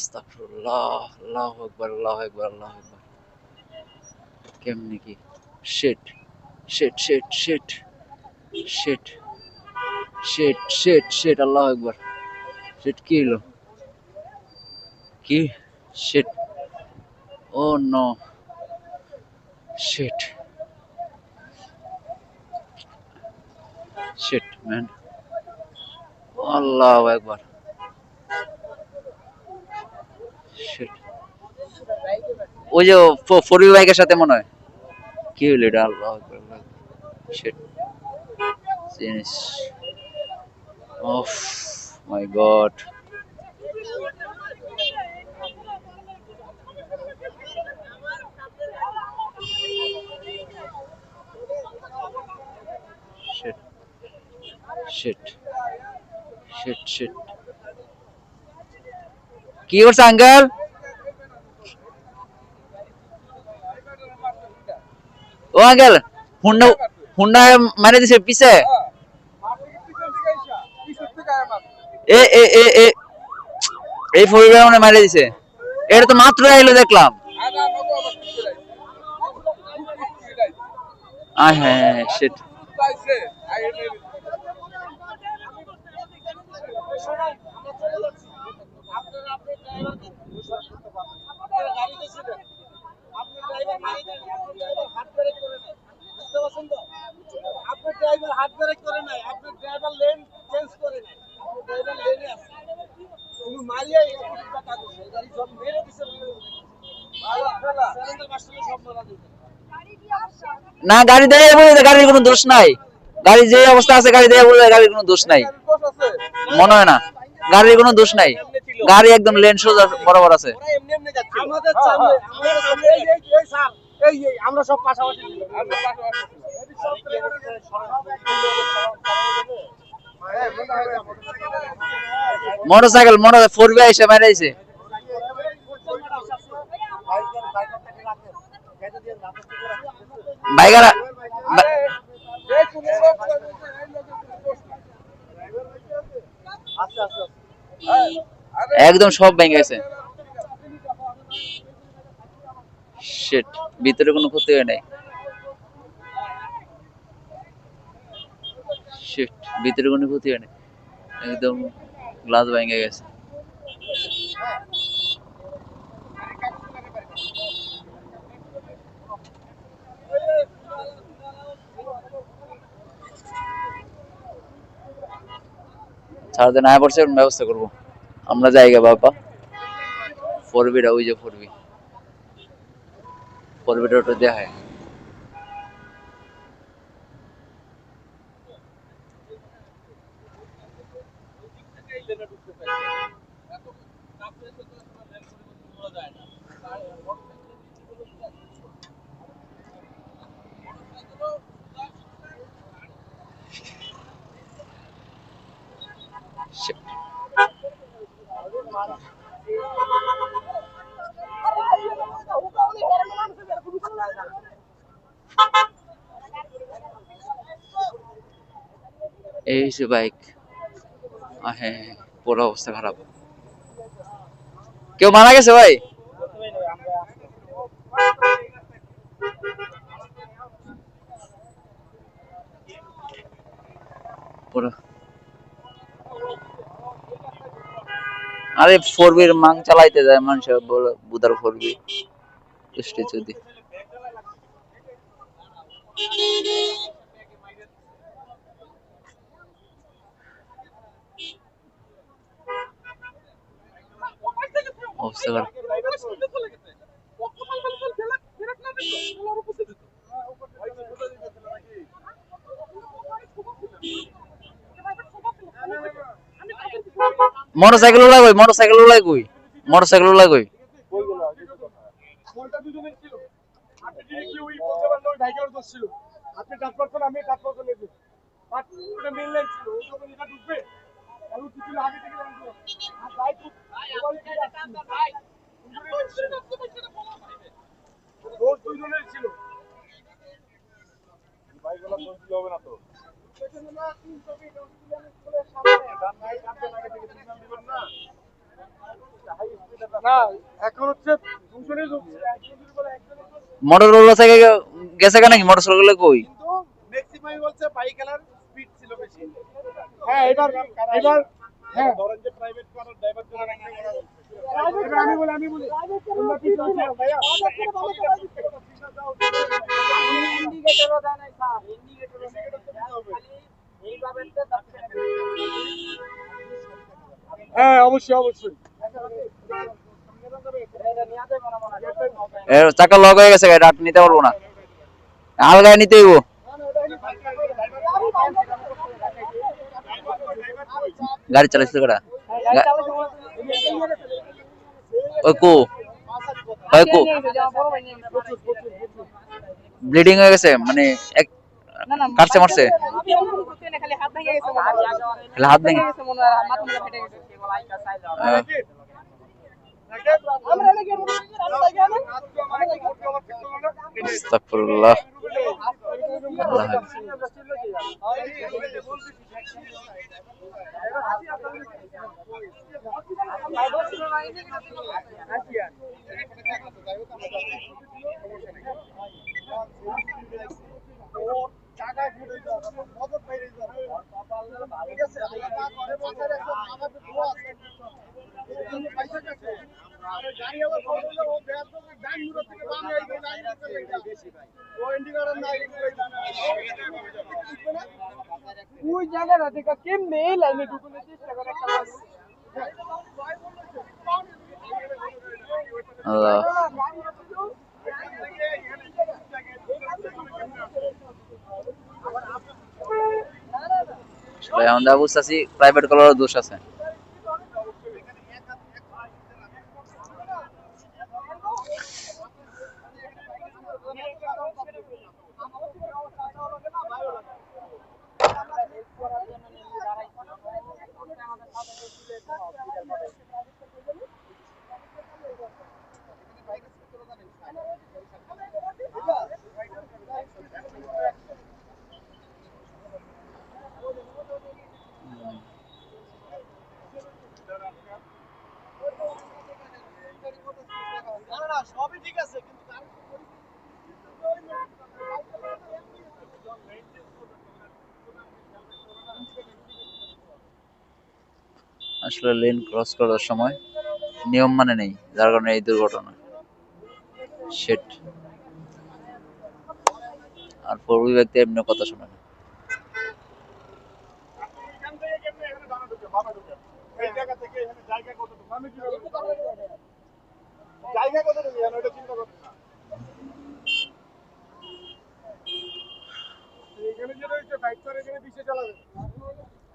আস্তাগফিরুল্লাহ, আল্লাহু আকবার, আল্লাহু আকবার, আল্লাহু আকবার। কেমনে কি? Shit, shit, shit, shit, shit, shit, shit, shit, আল্লাহু আকবার। শিট কি হলো? কি? Shit. Oh no, shit, shit man. আল্লাহু আকবার। শিট। ওই যে ফোর বি বাইকের সাথে মনে হয়। কি হলো এটা? আল্লাহু আকবার, আল্লাহু আকবার। শিট। জিনিস। Oh my god. Shit, shit, shit, shit. কি করছে আঙ্কেল? ও আঙ্কেল, হুন্ডা হুন্ডা মারে দিছে পিছে। এ এ এ এ এই ফোর হুইলার মানে মারে দিছে। এটা তো মাত্র আইলো দেখলাম। হ্যাঁ হ্যাঁ শিট। না গাড়ি দেয় বলে গাড়ির কোনো দোষ নাই। গাড়ি যে অবস্থা আছে গাড়ি দেয় বলে গাড়ির কোনো দোষ নাই। মনে হয় না। গাড়ির কোনো দোষ নাই। গাড়ি একদম লেন সোজা বরাবর আছে। আমরা সব পাশাপাশি মোটরসাইকেল ফোর বি এসে মারাইছে। বাইকারা একদম সব ভেঙে গেছে। শিট, ভিতরে কোনো ক্ষতি হয় নাই। শিট, ভিতরে কোনো ক্ষতি হয় নাই। একদম গ্লাস ভেঙে গেছে। ছাড়তে না পড়ছে ব্যবস্থা করবো। আমরা জায়গা বাবা ফোর বিটা ওই যে ফোর বি ফোর বিটা ওটা দেওয়া হয়। Shit. এই যে বাইক হ্যাঁ পুরো অবস্থা খারাপ। কেউ মারা গেছে ভাই? পুরো আরে ফোর বির মাং চালাইতে যায় মানুষ বুদার ফোর বি স্টেজ যদি অবস্থা খারাপ। মোটরসাইকেল ওলা কই? মোটরসাইকেল ওলা কই? মোটরসাইকেল ওলা কই? আপনি ট্রান্সফার করুন, আমি ট্রান্সফার করে নেব। বাট ওটা মেইন লাইন ছিল, ওই যখন এটা ঢুকবে তাহলে কিছু আগে থেকে জানতো। আর ভাই খুব ভাই দোষ দুইজনের ছিল। ভাইগুলো দোষ দিলে হবে না তো। সেজন্য না তিন ছবি দোষ দিলে আমি স্কুলের সামনে ভাই আপনি আগে থেকে সিগন্যাল দিবেন না। না এখন হচ্ছে দুজনেই মোটর গুলো থেকে গেছে কেন নাকি মোটর গুলো কই? কিন্তু ম্যাক্সিমাম বলছে বাইক এলার স্পিড ছিল বেশি। হ্যাঁ এবার হ্যাঁ ধরেন যে প্রাইভেট কারের ড্রাইভার জন্য রাখতে বলা হচ্ছে। এবার আমি বলি তোমরা কি চাচ্ছো ভাইয়া ইন্ডিকেটরও দেয় নাই স্যার, ইন্ডিকেটরও খালি এইভাবে হ্যাঁ অবশ্যই অবশ্যই এর চাকা লক হয়ে গেছে, গাড়ি নিতে পারবো না, আলগায় নিতে হইব। গাড়ি চালাইছিল কটা ওই কো ওই কো ব্লিডিং হয়ে গেছে মানে এক কাটছে মারছে হাত ভেঙে আস্তাগফিরুল্লাহ। আল্লাহ ওই জায়গাটা থেকে কেমনে এই লাইনে ঢুকানোর চেষ্টা করে একটা মানুষ। আল্লাহ আসলে আমরা বুঝতেছি প্রাইভেট কলের দোষ আছে। সবই ঠিক আছে কিন্তু আসলে লেন ক্রস করার সময় নিয়ম মানে নেই, যার কারণে এই দুর্ঘটনা। শিট। আর পূর্বী ব্যক্তি এমনি কথা শোনে না। জায়গা থেকে এখানে জায়গা কতটুকু আমি কিভাবে জায়গা কতটুকু জানো এটা চিন্তা করতে না। এখানে যে রয়েছে বাইক তো এখানে 20 চালাবে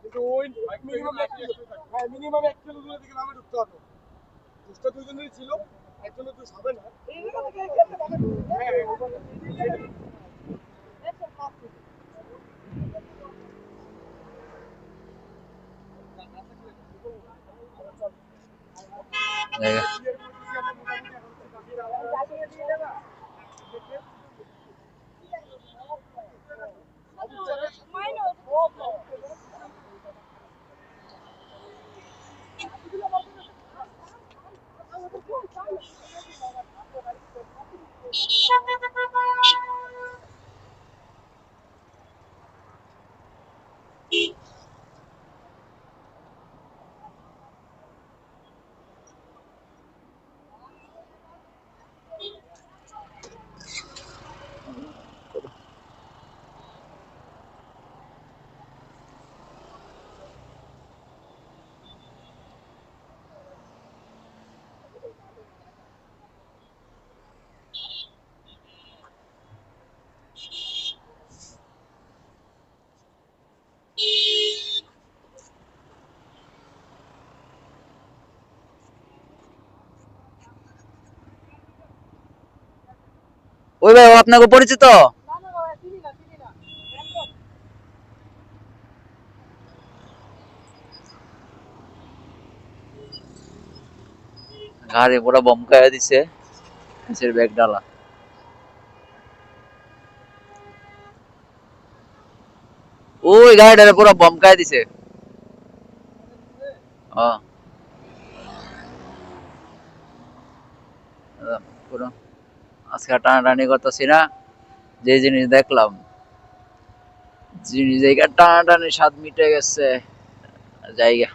কিন্তু ওই মিনিমাম 1 কিলো, হ্যাঁ মিনিমাম 1 কিলো দূরে থেকে নামে ঢুকতে হবে। দুটো দুজনেরই ছিল, একজনের তো হবে না। জায়গা ওই ভাই আপনাকে পরিচিত? গাড়ি পুরো বমকায়া দিছে, নিচের ব্যাগ ডালা। ওই গাড়িটা পুরো বমকায়া দিছে। হ্যাঁ পুরো আজকে আর টানাটানি করতেছি না, যে জিনিস দেখলাম, জিনিস জায়গা টানাটানি স্বাদ মিটে গেছে জায়গা।